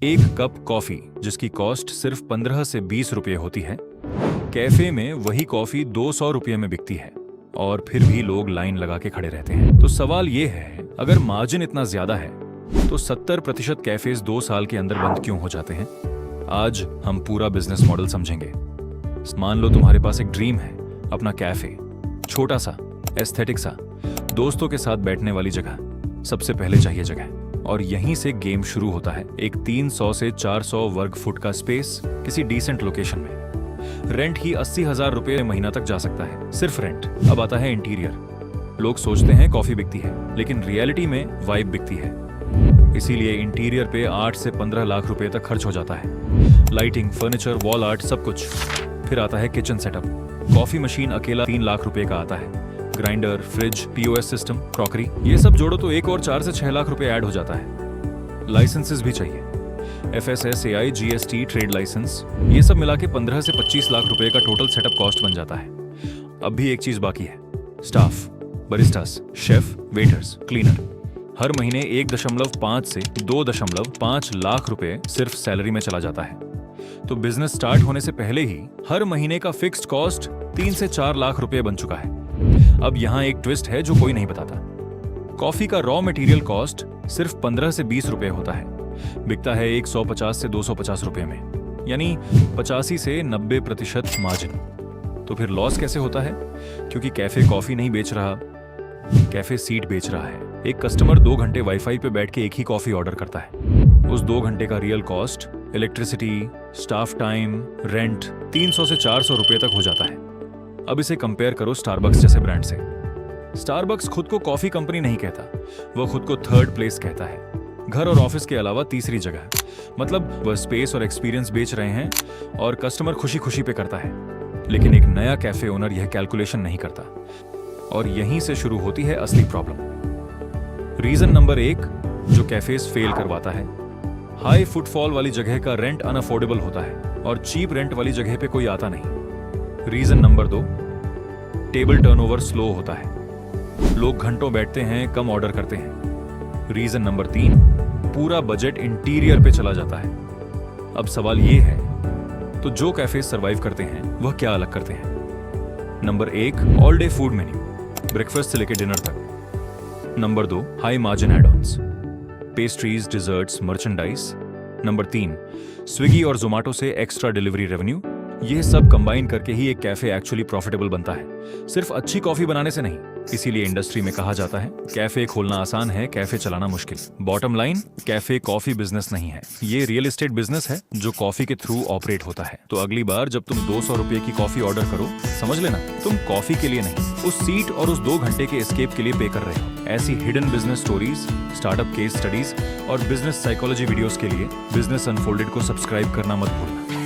एक cup coffee जिसकी cost सिर्फ 15 से 20 रुपये होती है, कैफे में वही कॉफी 200 रुपये में बिकती है और फिर भी लोग लाइन लगा के खड़े रहते हैं। तो सवाल ये है, अगर मार्जिन इतना ज्यादा है तो 70% कैफेज 2 साल के अंदर बंद क्यों हो जाते हैं? आज हम पूरा बिजनेस मॉडल समझेंगे। मान लो तुम्हारे पास एक ड्रीम है, अपना कैफे, छोटा सा, एस्थेटिक सा, दोस्तों के साथ बैठने वाली जगह। सबसे पहले चाहिए जगह, और यहीं से गेम शुरू होता है। एक 300 से 400 वर्ग फुट का स्पेस किसी डिसेंट लोकेशन में। रेंट ही 80,000 रुपये महीना तक जा सकता है, सिर्फ रेंट। अब आता है इंटीरियर। लोग सोचते हैं कॉफी बिकती है, लेकिन रियलिटी में वाइब बिकती है। इसीलिए इंटीरियर पे 8 से 15 लाख रुपए तक खर्च हो जाता है। लाइटिंग, फर्नीचर, वॉल आर्ट, सब कुछ। फिर आता है किचन सेटअप। कॉफी मशीन अकेला 3 लाख रुपए का आता है। Grinder, fridge, POS system, crockery, ये सब जोड़ो तो एक और 4 से 6 लाख रुपए ऐड हो जाता है। लाइसेंसेस भी चाहिए, एफएसएसएआई, जीएसटी, ट्रेड लाइसेंस, ये सब मिला के 15 से 25 लाख रुपए का टोटल सेटअप कॉस्ट बन जाता है। अब भी एक चीज बाकी है, स्टाफ, बरिस्टास, शेफ, वेटर्स, क्लीनर। हर महीने 1.5 से 2.5 लाख रुपए सिर्फ सैलरी में चला जाता है। तो बिजनेस स्टार्ट होने से पहले ही हर महीने का फिक्स्ड कॉस्ट 3 से 4 लाख रुपए बन चुका है। अब यहाँ एक ट्विस्ट है जो कोई नहीं बताता। कॉफी का रॉ मटेरियल कॉस्ट सिर्फ 15 से 20 रुपए होता है, बिकता है 150 से 250 रुपए में, यानी 85 से 90% मार्जिन। तो फिर लॉस कैसे होता है? क्योंकि कैफे कॉफी नहीं बेच रहा, कैफे सीट बेच रहा है। एक कस्टमर 2 घंटे वाईफाई पे बैठ के एक ही कॉफी ऑर्डर करता है। उस 2 घंटे का real cost, electricity, staff time, rent 300 से 400 रुपए तक हो जाता है। अब इसे कंपेयर करो स्टारबक्स जैसे ब्रांड से। स्टारबक्स खुद को कॉफी कंपनी नहीं कहता, वो खुद को थर्ड प्लेस कहता है। घर और ऑफिस के अलावा तीसरी जगह। मतलब वह स्पेस और एक्सपीरियंस बेच रहे हैं और कस्टमर खुशी खुशी पे करता है। लेकिन एक नया कैफे ओनर यह कैलकुलेशन नहीं करता, और यहीं से शुरू होती है असली प्रॉब्लम। रीजन नंबर 1 जो कैफेज फेल करवाता है, हाई फुटफॉल वाली जगह का रेंट अनअफोर्डेबल होता है और चीप रेंट वाली जगह पे कोई आता नहीं। Reason number 2, table turnover slow होता है, लोग घंटों बैठते हैं, कम ऑर्डर करते हैं। रीजन नंबर 3, पूरा बजट इंटीरियर पे चला जाता है। अब सवाल ये है, तो जो कैफे सरवाइव करते हैं वह क्या अलग करते हैं? Number 1, all day food menu, breakfast से लेकर डिनर तक। Number 2, high margin add-ons, pastries, desserts, merchandise. Number 3, Swiggy और जोमेटो से एक्स्ट्रा डिलीवरी रेवेन्यू। यह सब कंबाइन करके ही एक कैफे एक्चुअली प्रॉफिटेबल बनता है, सिर्फ अच्छी कॉफी बनाने से नहीं। इसीलिए इंडस्ट्री में कहा जाता है, कैफे खोलना आसान है, कैफे चलाना मुश्किल। Bottom line, cafe coffee business नहीं है, ये रियल एस्टेट बिजनेस है जो कॉफी के थ्रू ऑपरेट होता है। तो अगली बार जब तुम 200 रुपए की कॉफी ऑर्डर करो, समझ लेना तुम कॉफी के लिए नहीं, उस सीट और उस 2 घंटे के एस्केप के लिए पे कर रहे हो। ऐसी hidden business stories, startup case studies और बिजनेस साइकोलॉजी वीडियोस के लिए बिजनेस अनफोल्डेड को सब्सक्राइब करना मत भूलना।